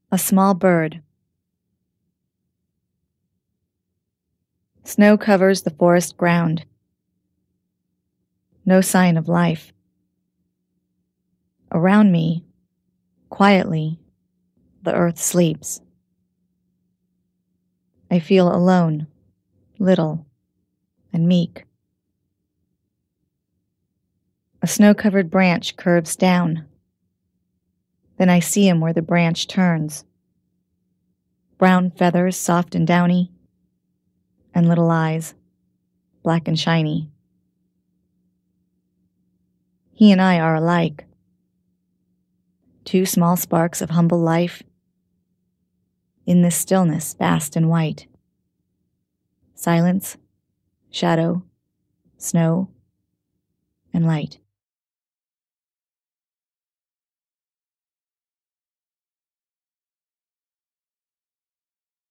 A small bird. Snow covers the forest ground. No sign of life. Around me, quietly, the earth sleeps. I feel alone, little, and meek. A snow-covered branch curves down. Then I see him where the branch turns. Brown feathers, soft and downy, and little eyes, black and shiny. He and I are alike. Two small sparks of humble life in this stillness vast and white. Silence, shadow, snow, and light.